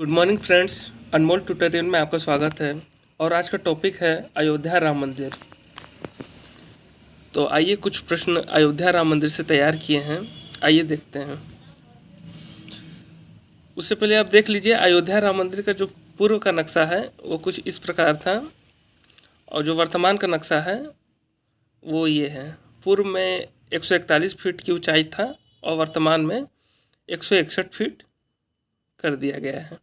Good morning friends. Anmol tutorial में आपका स्वागत है। और आज का टॉपिक है अयोध्या राम मंदिर। तो आइए कुछ प्रश्न अयोध्या राम मंदिर से तैयार किए हैं, आइए देखते हैं। उससे पहले आप देख लीजिए अयोध्या राम मंदिर का जो पूर्व का नक्शा है वो कुछ इस प्रकार था, और जो वर्तमान का नक्शा है वो ये है। पूर्व में 141 फीट की ऊंचाई था और वर्तमान में 161 फीट कर दिया गया है।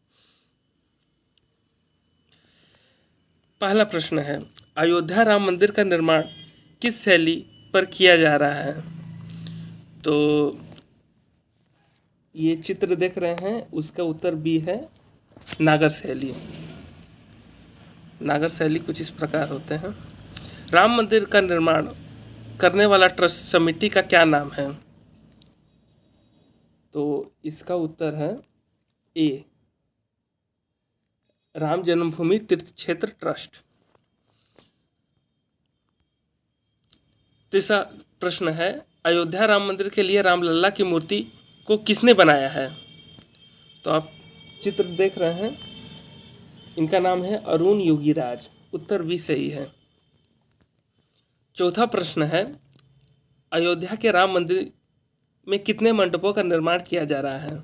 पहला प्रश्न है, अयोध्या राम मंदिर का निर्माण किस शैली पर किया जा रहा है? तो ये चित्र देख रहे हैं, उसका उत्तर बी है, नागर शैली। नागर शैली कुछ इस प्रकार होते हैं। राम मंदिर का निर्माण करने वाला ट्रस्ट समिति का क्या नाम है? तो इसका उत्तर है ए, राम जन्मभूमि तीर्थ क्षेत्र ट्रस्ट। तीसरा प्रश्न है, अयोध्या राम मंदिर के लिए रामलला की मूर्ति को किसने बनाया है? तो आप चित्र देख रहे हैं, इनका नाम है अरुण योगीराज। उत्तर भी सही है। चौथा प्रश्न है, अयोध्या के राम मंदिर में कितने मंडपों का निर्माण किया जा रहा है?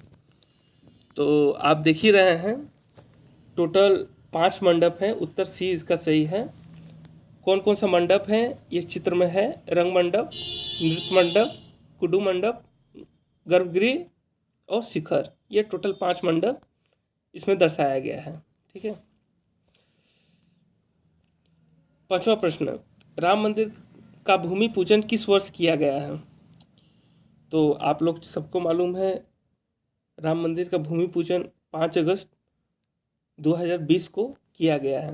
तो आप देख ही रहे हैं, टोटल 5 मंडप हैं। उत्तर सी इसका सही है। कौन कौन सा मंडप है ये चित्र में है? रंग मंडप, नृत्य मंडप, कुडू मंडप, गर्भगृह और शिखर। ये टोटल 5 मंडप इसमें दर्शाया गया है। ठीक है। पांचवा प्रश्न, राम मंदिर का भूमि पूजन किस वर्ष किया गया है? तो आप लोग सबको मालूम है, राम मंदिर का भूमि पूजन 5 अगस्त 2020 को किया गया है।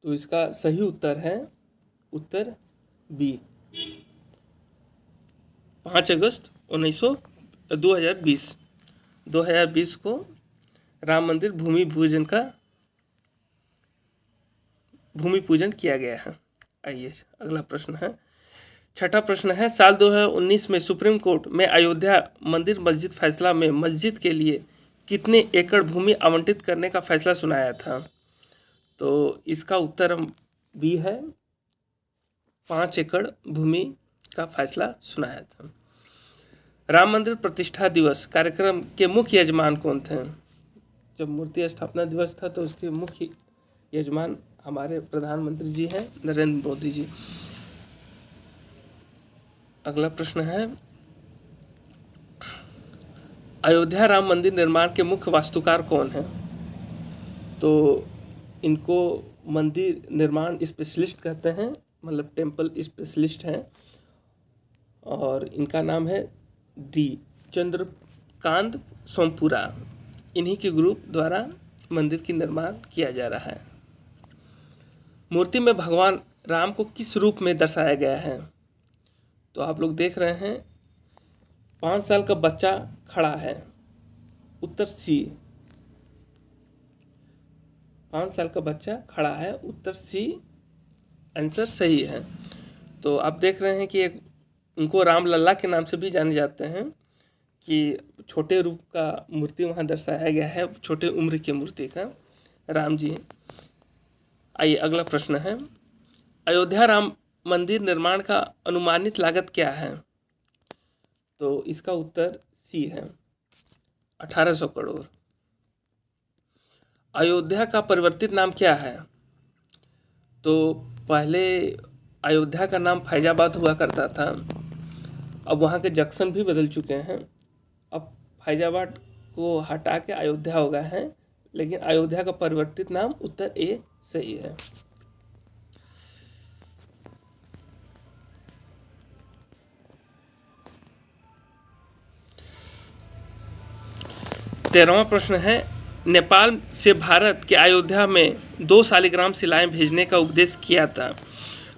तो इसका सही उत्तर है उत्तर बी, 5 अगस्त 2020 को राम मंदिर भूमि पूजन किया गया है। आइए अगला प्रश्न है, छठा प्रश्न है, साल 2019 में सुप्रीम कोर्ट में अयोध्या मंदिर मस्जिद फैसला में मस्जिद के लिए कितने एकड़ भूमि आवंटित करने का फैसला सुनाया था? तो इसका उत्तर बी है, 5 एकड़ भूमि का फैसला सुनाया था। राम मंदिर प्रतिष्ठा दिवस कार्यक्रम के मुख्य यजमान कौन थे? जब मूर्ति स्थापना दिवस था तो उसके मुख्य यजमान हमारे प्रधानमंत्री जी हैं, नरेंद्र मोदी जी। अगला प्रश्न है, अयोध्या राम मंदिर निर्माण के मुख्य वास्तुकार कौन हैं? तो इनको मंदिर निर्माण स्पेशलिस्ट कहते हैं, मतलब टेम्पल स्पेशलिस्ट हैं, और इनका नाम है डी चंद्रकांत सोमपुरा। इन्हीं के ग्रुप द्वारा मंदिर की निर्माण किया जा रहा है। मूर्ति में भगवान राम को किस रूप में दर्शाया गया है? तो आप लोग देख रहे हैं, 5 साल का बच्चा खड़ा है। उत्तर सी, 5 साल का बच्चा खड़ा है। उत्तर सी आंसर सही है। तो आप देख रहे हैं कि उनको रामलला के नाम से भी जाने जाते हैं, कि छोटे रूप का मूर्ति वहाँ दर्शाया गया है, छोटे उम्र की मूर्ति का राम जी। आइए अगला प्रश्न है, अयोध्या राम मंदिर निर्माण का अनुमानित लागत क्या है? तो इसका उत्तर सी है, 1800 करोड़। अयोध्या का परिवर्तित नाम क्या है? तो पहले अयोध्या का नाम फैजाबाद हुआ करता था, अब वहाँ के जंक्शन भी बदल चुके हैं। अब फैजाबाद को हटा के अयोध्या हो गया है, लेकिन अयोध्या का परिवर्तित नाम उत्तर ए सही है। 13वां प्रश्न है, नेपाल से भारत के अयोध्या में 2 शालिग्राम शिलाएं भेजने का उपदेश किया था।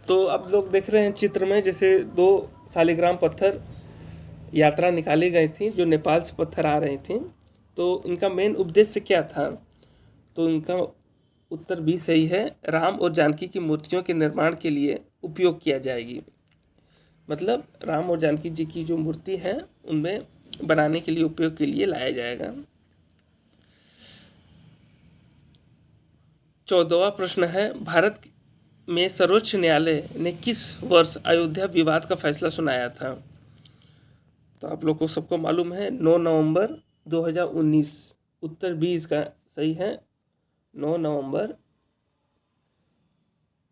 तो आप लोग देख रहे हैं चित्र में, जैसे 2 शालिग्राम पत्थर यात्रा निकाली गई थी, जो नेपाल से पत्थर आ रही थी। तो इनका मेन उद्देश्य क्या था? तो इनका उत्तर भी सही है, राम और जानकी की मूर्तियों के निर्माण के लिए उपयोग किया जाएगी। मतलब राम और जानकी जी की जो मूर्ति है उनमें बनाने के लिए, उपयोग के लिए लाया जाएगा। 14वां प्रश्न है, भारत में सर्वोच्च न्यायालय ने किस वर्ष अयोध्या विवाद का फैसला सुनाया था? तो आप लोग को सबको मालूम है 9 नवंबर 2019। उत्तर बी इसका सही है। 9 नवंबर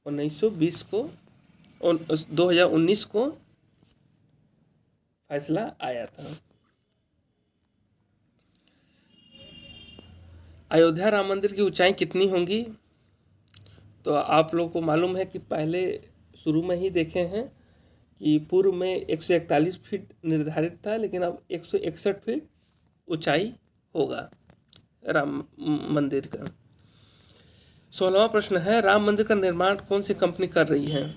1920 को 2019 को फैसला आया था। अयोध्या राम मंदिर की ऊंचाई कितनी होंगी? तो आप लोगों को मालूम है कि पहले शुरू में ही देखे हैं कि पूर्व में 141 फीट निर्धारित था, लेकिन अब 161 फीट ऊंचाई होगा राम मंदिर का। 16वां प्रश्न है, राम मंदिर का निर्माण कौन सी कंपनी कर रही है?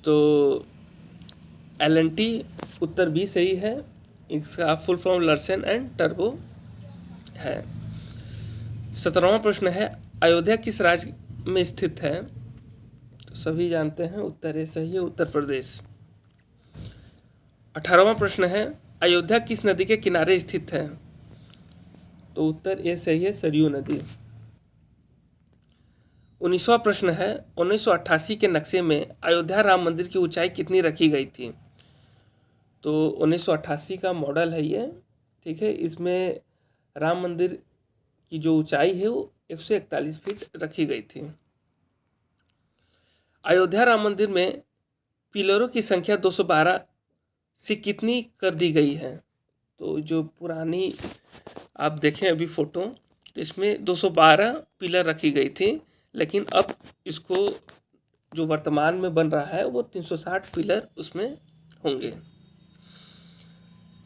तो L&T उत्तर बी सही है। इसका फुल फॉर्म लर्सन एंड टर्बो है। 17वां प्रश्न है, अयोध्या किस राज्य में स्थित है? तो सभी जानते हैं उत्तर ए सही है, उत्तर प्रदेश। 18वां प्रश्न है, अयोध्या किस नदी के किनारे स्थित है? तो उत्तर ए सही है, सरयू नदी। 19वां प्रश्न है, 1988 के नक्शे में अयोध्या राम मंदिर की ऊंचाई कितनी रखी गई थी? तो 1988 का मॉडल है ये, ठीक है। इसमें राम मंदिर की जो ऊंचाई है वो 141 फीट रखी गई थी। अयोध्या राम मंदिर में पिलरों की संख्या 212 से कितनी कर दी गई है? तो जो पुरानी आप देखें अभी फोटो, तो इसमें 212 पिलर रखी गई थी, लेकिन अब इसको जो वर्तमान में बन रहा है वो 360 पिलर उसमें होंगे।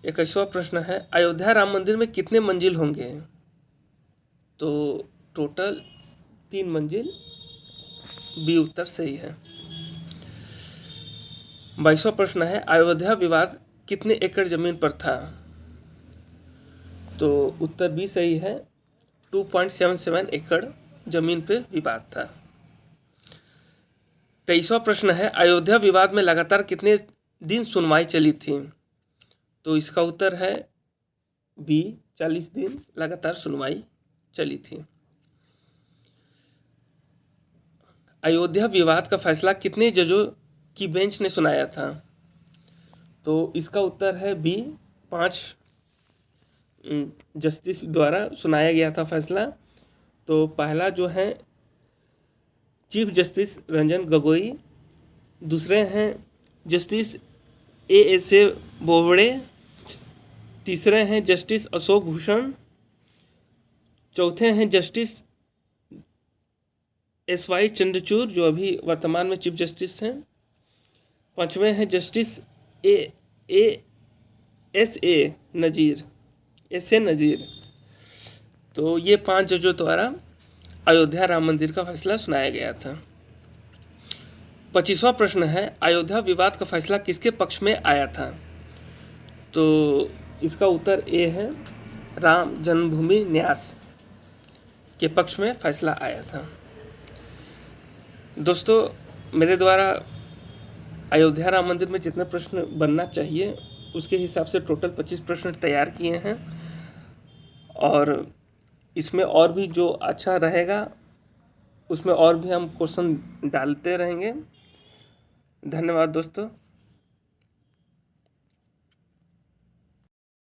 21वां प्रश्न है, अयोध्या राम मंदिर में कितने मंजिल होंगे? तो टोटल 3 मंजिल, बी उत्तर सही है। 22वां प्रश्न है, अयोध्या विवाद कितने एकड़ जमीन पर था? तो उत्तर बी सही है, 2.77 एकड़ जमीन पे विवाद था। 23वां प्रश्न है, अयोध्या विवाद में लगातार कितने दिन सुनवाई चली थी? तो इसका उत्तर है बी, 40 दिन लगातार सुनवाई चली थी। अयोध्या विवाद का फैसला कितने जजों की बेंच ने सुनाया था? तो इसका उत्तर है बी, 5 जस्टिस द्वारा सुनाया गया था फैसला। तो पहला जो है चीफ जस्टिस रंजन गोगोई, दूसरे हैं जस्टिस A.S.A. बोबड़े, तीसरे हैं जस्टिस अशोक भूषण, चौथे हैं जस्टिस S.Y. चंद्रचूड़ जो अभी वर्तमान में चीफ जस्टिस हैं, पांचवें हैं जस्टिस S.A. नजीर। तो ये 5 जजों द्वारा अयोध्या राम मंदिर का फैसला सुनाया गया था। 25वां प्रश्न है, अयोध्या विवाद का फैसला किसके पक्ष में आया था? तो इसका उत्तर ए है, राम जन्मभूमि न्यास के पक्ष में फैसला आया था। दोस्तों, मेरे द्वारा अयोध्या राम मंदिर में जितने प्रश्न बनना चाहिए उसके हिसाब से टोटल 25 प्रश्न तैयार किए हैं, और इसमें और भी जो अच्छा रहेगा उसमें और भी हम क्वेश्चन डालते रहेंगे। धन्यवाद दोस्तों।